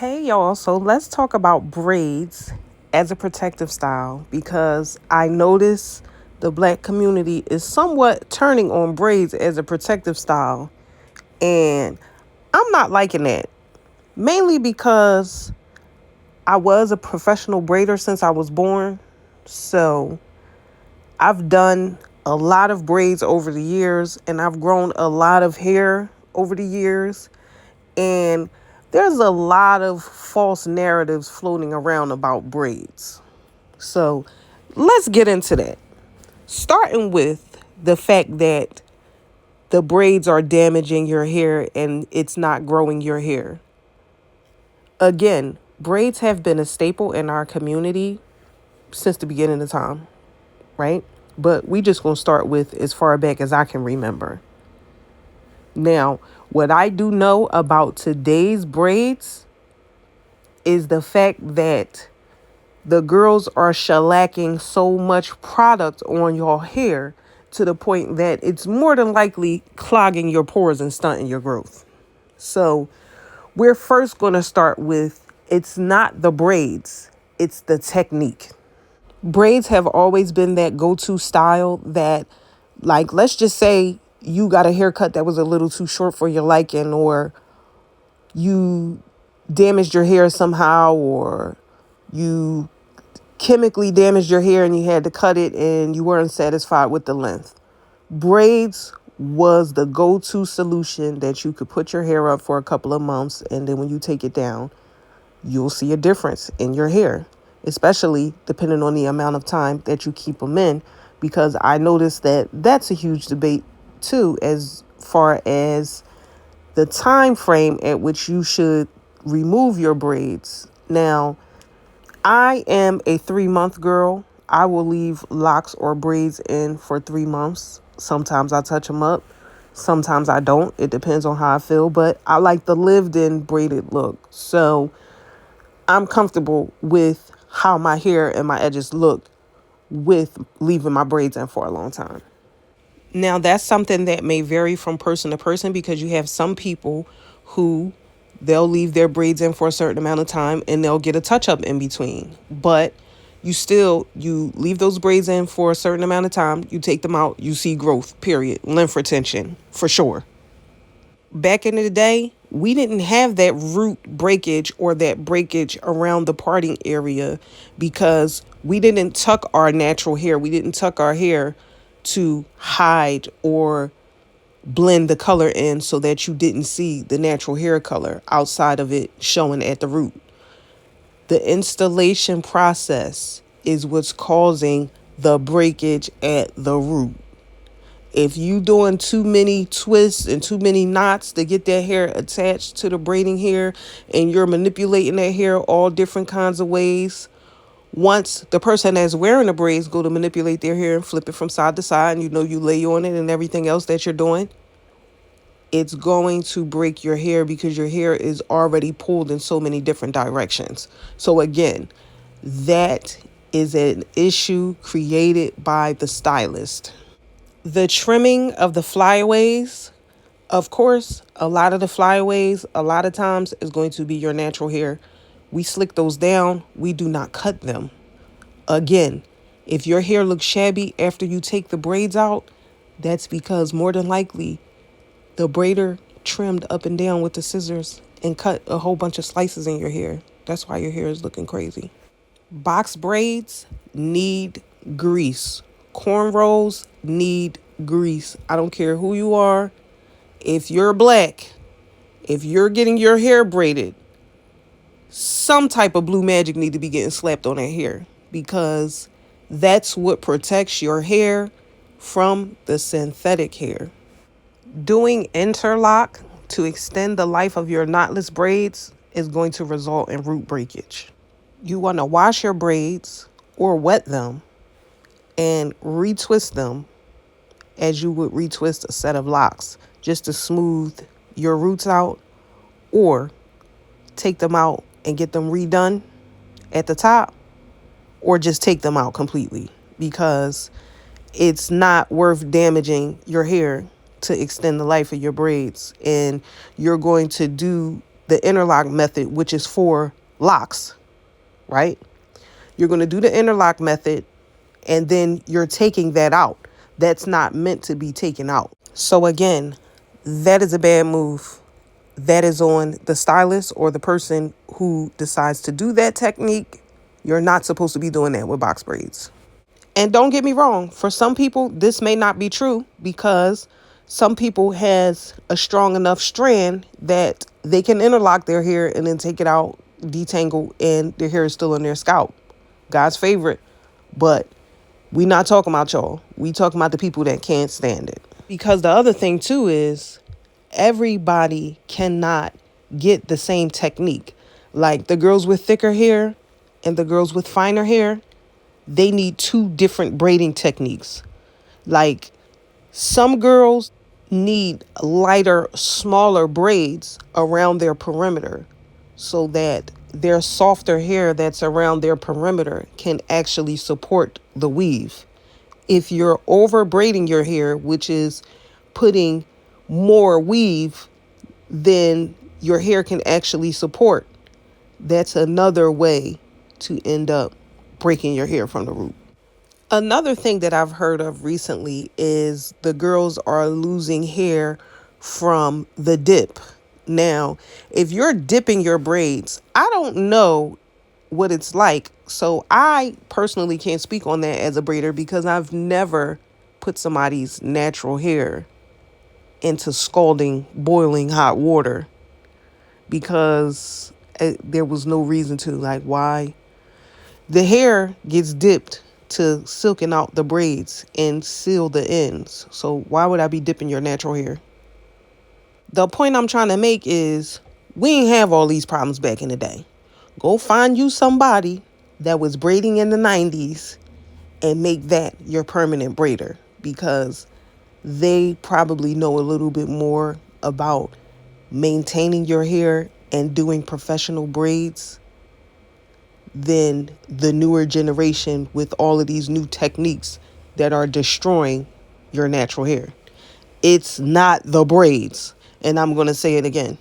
Hey y'all, so let's talk about braids as a protective style because I notice the black community is somewhat turning on braids as a protective style, and I'm not liking that. Mainly because I was a professional braider since I was born. So I've done a lot of braids over the years and I've grown a lot of hair over the years. And there's a lot of false narratives floating around about braids. So let's get into that. Starting with the fact that the braids are damaging your hair and it's not growing your hair. Again, braids have been a staple in our community since the beginning of time, right? But we just gonna start with as far back as I can remember. Now, what I do know about today's braids is the fact that the girls are shellacking so much product on your hair to the point that it's more than likely clogging your pores and stunting your growth. So we're first going to start with it's not the braids, it's the technique. Braids have always been that go-to style that, like, let's just say you got a haircut that was a little too short for your liking, or you damaged your hair somehow, or you chemically damaged your hair and you had to cut it and you weren't satisfied with the length. Braids was the go-to solution that you could put your hair up for a couple of months, and then when you take it down, you'll see a difference in your hair, especially depending on the amount of time that you keep them in, because I noticed that that's a huge debate too, as far as the time frame at which you should remove your braids. Now, I am a 3-month girl. I will leave locks or braids in for 3 months. Sometimes I touch them up. Sometimes I don't. It depends on how I feel. But I like the lived in braided look. So I'm comfortable with how my hair and my edges look with leaving my braids in for a long time. Now, that's something that may vary from person to person because you have some people who they'll leave their braids in for a certain amount of time and they'll get a touch up in between. But you leave those braids in for a certain amount of time, you take them out, you see growth, period. Lymph retention, for sure. Back in the day, we didn't have that root breakage or that breakage around the parting area because we didn't tuck our natural hair. We didn't tuck our hair to hide or blend the color in so that you didn't see the natural hair color outside of it showing at the root. The installation process is what's causing the breakage at the root. If you doing too many twists and too many knots to get that hair attached to the braiding hair, and you're manipulating that hair all different kinds of ways, once the person that's wearing the braids go to manipulate their hair and flip it from side to side, and you lay on it and everything else that you're doing, it's going to break your hair because your hair is already pulled in so many different directions. So again, that is an issue created by the stylist. The trimming of the flyaways, of course, a lot of the flyaways, a lot of times is going to be your natural hair. We slick those down. We do not cut them. Again, if your hair looks shabby after you take the braids out, that's because more than likely the braider trimmed up and down with the scissors and cut a whole bunch of slices in your hair. That's why your hair is looking crazy. Box braids need grease. Cornrows need grease. I don't care who you are. If you're black, if you're getting your hair braided, some type of blue magic need to be getting slapped on that hair because that's what protects your hair from the synthetic hair. Doing interlock to extend the life of your knotless braids is going to result in root breakage. You want to wash your braids or wet them and retwist them as you would retwist a set of locks just to smooth your roots out, or take them out and get them redone at the top, or just take them out completely because it's not worth damaging your hair to extend the life of your braids, and you're going to do the interlock method, which is for locks, right? You're going to do the interlock method, and then you're taking that out. That's not meant to be taken out. So again, that is a bad move. That is on the stylist or the person who decides to do that technique. You're not supposed to be doing that with box braids. And don't get me wrong, for some people, this may not be true because some people has a strong enough strand that they can interlock their hair and then take it out, detangle, and their hair is still in their scalp. God's favorite. But we not talking about y'all. We talking about the people that can't stand it. Because the other thing too is everybody cannot get the same technique. Like the girls with thicker hair and the girls with finer hair, they need two different braiding techniques. Like some girls need lighter, smaller braids around their perimeter so that their softer hair that's around their perimeter can actually support the weave. If you're over braiding your hair, which is putting more weave than your hair can actually support, that's another way to end up breaking your hair from the root. Another thing that I've heard of recently is the girls are losing hair from the dip. Now, if you're dipping your braids, I don't know what it's like. So I personally can't speak on that as a braider because I've never put somebody's natural hair into scalding, boiling hot water because there was no reason to. Like, why? The hair gets dipped to silken out the braids and seal the ends. So why would I be dipping your natural hair? The point I'm trying to make is we ain't have all these problems back in the day. Go find you somebody that was braiding in the 90s and make that your permanent braider because they probably know a little bit more about maintaining your hair and doing professional braids than the newer generation with all of these new techniques that are destroying your natural hair. It's not the braids. And I'm going to say it again.